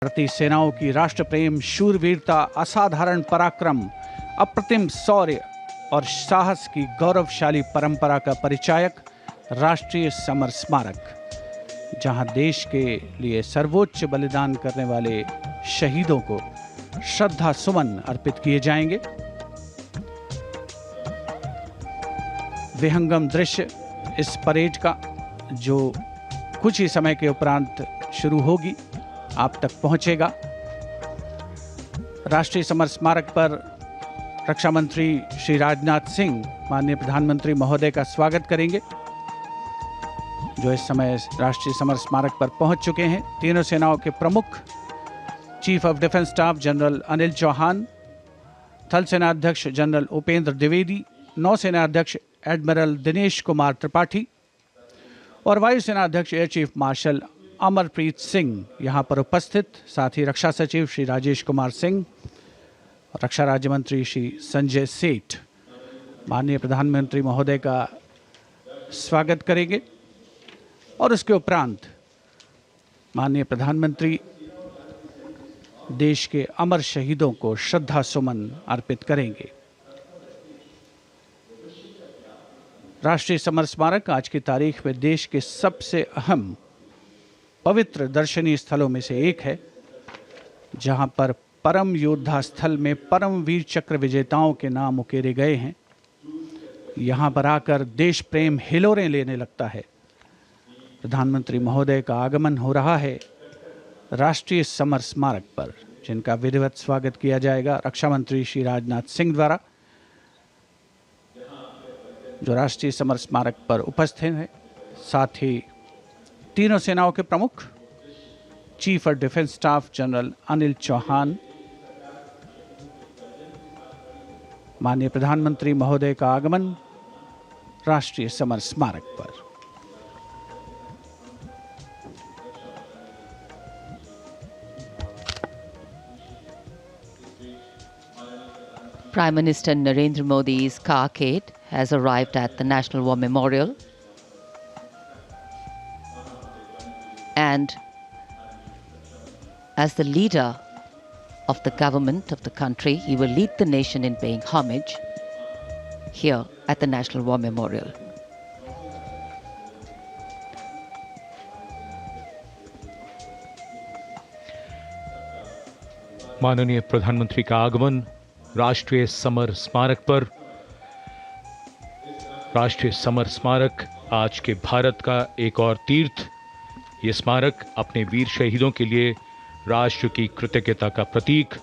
भारतीय सेनाओं की राष्ट्र प्रेम, शूरवीरता, असाधारण पराक्रम, अप्रतिम शौर्य और साहस की गौरवशाली परंपरा का परिचायक राष्ट्रीय समर स्मारक, जहां देश के लिए सर्वोच्च बलिदान करने वाले शहीदों को श्रद्धा सुमन अर्पित किए जाएंगे। विहंगम दृश्य इस परेड का, जो कुछ ही समय के उपरांत शुरू होगी, आप तक पहुंचेगा। राष्ट्रीय समर स्मारक पर रक्षा मंत्री श्री राजनाथ सिंह माननीय प्रधानमंत्री महोदय का स्वागत करेंगे, जो इस समय राष्ट्रीय समर स्मारक पर पहुंच चुके हैं। तीनों सेनाओं के प्रमुख chief of defence staff general Anil Chauhan, थल सेना अध्यक्ष जनरल उपेंद्र द्विवेदी, नौसेना अध्यक्ष एडमिरल दिनेश कुमार त्रिपाठी और वायुसेना अध्यक्ष air chief marshal Amarpreet Singh यहाँ पर उपस्थित। साथ ही रक्षा सचिव श्री राजेश कुमार सिंह, रक्षा राज्य मंत्री श्री संजय सेठ माननीय प्रधानमंत्री महोदय का स्वागत करेंगे और उसके उपरांत माननीय प्रधानमंत्री देश के अमर शहीदों को श्रद्धा सुमन अर्पित करेंगे। राष्ट्रीय समर स्मारक आज की तारीख में देश के सबसे अहम पवित्र दर्शनीय स्थलों में से एक है, जहां पर परम योद्धा स्थल में परम वीर चक्र विजेताओं के नाम उकेरे गए हैं। यहां पर आकर देश प्रेम हिलोरें लेने लगता है। प्रधानमंत्री महोदय का आगमन हो रहा है राष्ट्रीय समर स्मारक पर, जिनका विधिवत स्वागत किया जाएगा रक्षा मंत्री श्री राजनाथ सिंह द्वारा, जो राष्ट्रीय समर स्मारक पर उपस्थित हैं। साथ ही तीनों सेनाओं के प्रमुख chief of defence staff general Anil Chauhan, माननीय प्रधानमंत्री महोदय का आगमन राष्ट्रीय समर स्मारक पर। Prime Minister Narendra Modi's carcade has arrived at the National War Memorial, and as the leader of the government of the country, he will lead the nation in paying homage here at the National War Memorial. माननीय प्रधानमंत्री का आगमन राष्ट्रीय summer स्मारक पर। राष्ट्रीय summer स्मारक आज के भारत का एक और तीर्थ। ये स्मारक अपने वीर शहीदों के लिए राष्ट्र की कृतज्ञता का प्रतीक,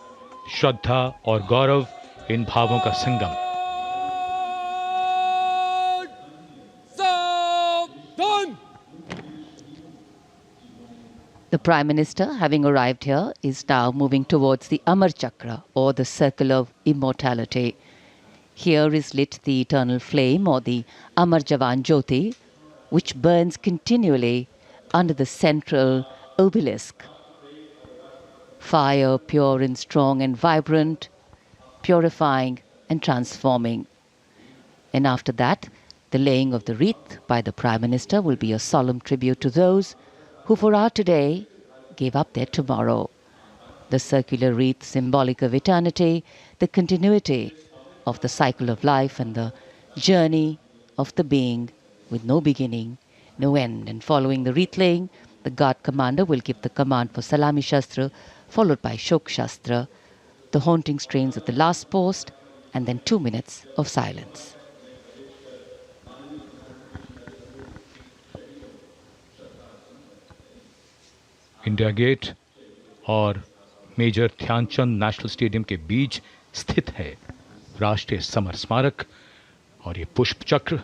श्रद्धा और गौरव, इन भावों का संगम। The Prime Minister, having arrived here, is now moving towards the Amar Chakra, or the Circle of Immortality. Here is lit the eternal flame, or the Amar Jawan Jyoti, which burns continually under the central obelisk. Fire, pure and strong and vibrant, purifying and transforming. And after that, the laying of the wreath by the Prime Minister will be a solemn tribute to those who for our today gave up their tomorrow. The circular wreath, symbolic of eternity, the continuity of the cycle of life and the journey of the being with no beginning, no end. And following the wreath laying, the guard commander will give the command for Salami Shastra, followed by Shok Shastra, the haunting strains of the last post, and then 2 minutes of silence. India Gate और Major Dhyanchand National Stadium के बीच स्थित है राष्ट्रीय summer स्मारक और ये पुष्प चक्र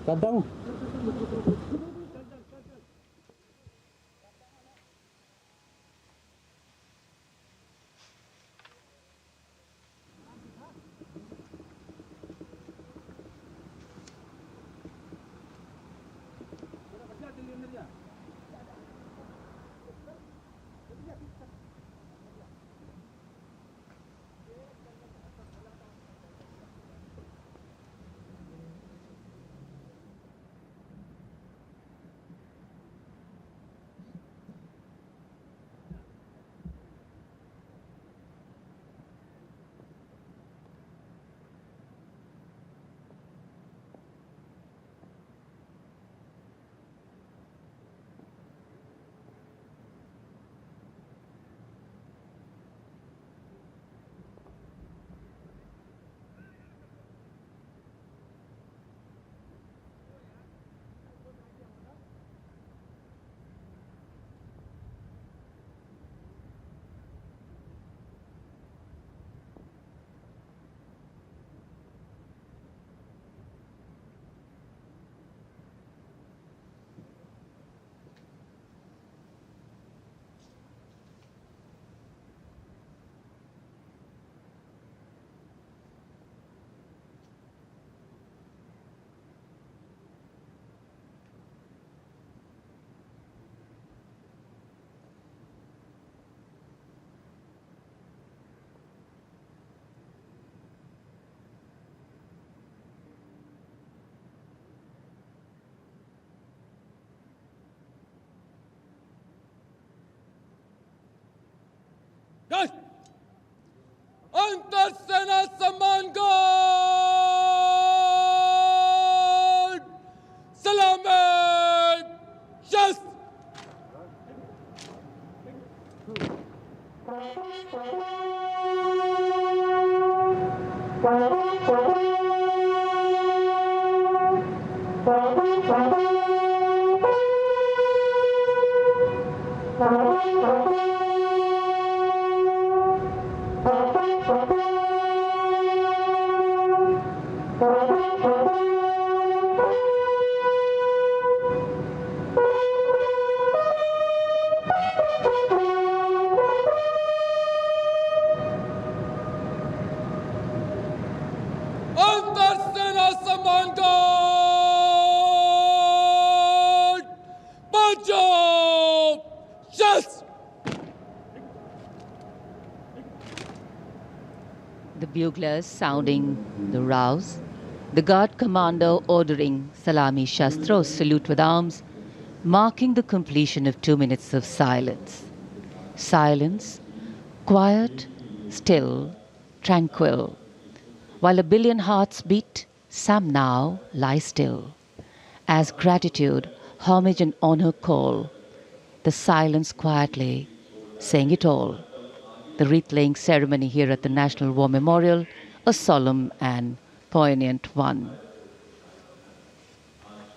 करता हूँ। अंतर सेना सम्मान गार्ड सलामत शस्त्र अंतर सेना सम्मान गार्ड पंजाब शस्त्र The buglers sounding the rouse, the guard commander ordering Salami Shastros, salute with arms, marking the completion of 2 minutes of silence. Silence, quiet, still, tranquil. While a billion hearts beat, some now lie still. As gratitude, homage and honor call, the silence quietly saying it all. The wreath-laying ceremony here at the National War Memorial, a solemn and poignant one.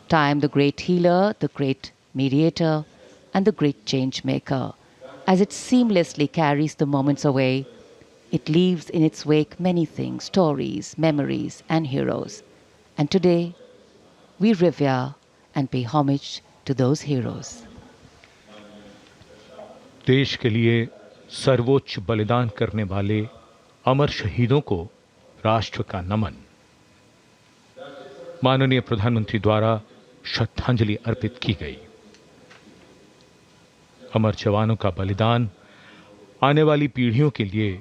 Time, the great healer, the great mediator, and the great change maker. As it seamlessly carries the moments away, it leaves in its wake many things, stories, memories, and heroes. And today, we revere and pay homage to those heroes. देश के लिए सर्वोच्च बलिदान करने वाले अमर शहीदों को राष्ट्र का नमन। माननीय प्रधानमंत्री द्वारा श्रद्धांजलि अर्पित की गई। अमर जवानों का बलिदान आने वाली पीढ़ियों के लिए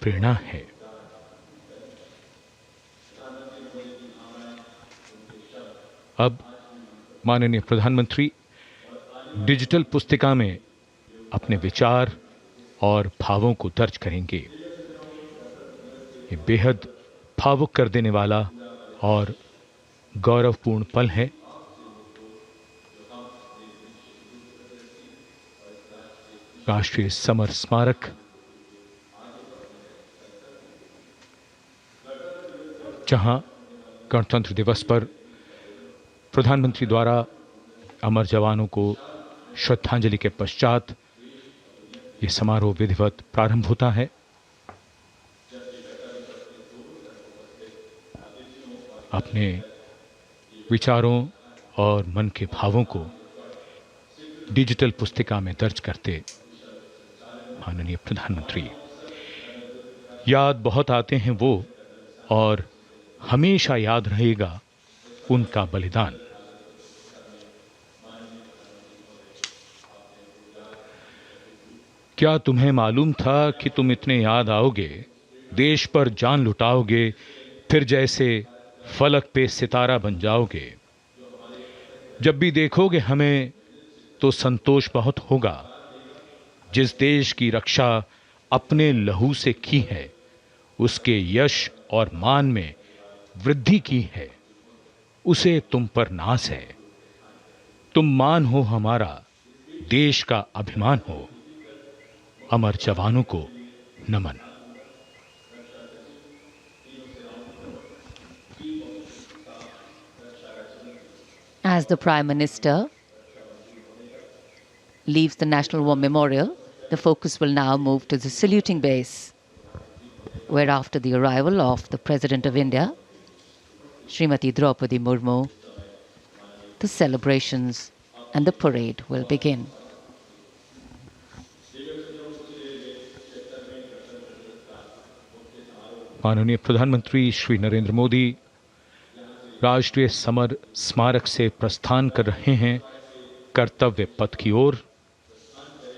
प्रेरणा है। अब माननीय प्रधानमंत्री डिजिटल पुस्तिका में अपने विचार और भावों को दर्ज करेंगे। ये बेहद भावुक कर देने वाला और गौरवपूर्ण पल है। राष्ट्रीय समर स्मारक जहां गणतंत्र दिवस पर प्रधानमंत्री द्वारा अमर जवानों को श्रद्धांजलि के पश्चात ये समारोह विधिवत प्रारंभ होता है। अपने विचारों और मन के भावों को डिजिटल पुस्तिका में दर्ज करते माननीय प्रधानमंत्री, याद बहुत आते हैं वो और हमेशा याद रहेगा उनका बलिदान। क्या तुम्हें मालूम था कि तुम इतने याद आओगे, देश पर जान लुटाओगे, फिर जैसे फलक पे सितारा बन जाओगे। जब भी देखोगे हमें तो संतोष बहुत होगा। जिस देश की रक्षा अपने लहू से की है, उसके यश और मान में वृद्धि की है, उसे तुम पर नाज है। तुम मान हो हमारा, देश का अभिमान हो। अमर जवानों को नमन। As the Prime Minister leaves the National War Memorial, the focus will now move to the saluting base, where after the arrival of the President of India, Srimati Draupadi Murmu, the celebrations and the parade will begin. माननीय प्रधानमंत्री श्री नरेंद्र मोदी राष्ट्रीय summer स्मारक से प्रस्थान कर रहे हैं कर्तव्य पथ की ओर।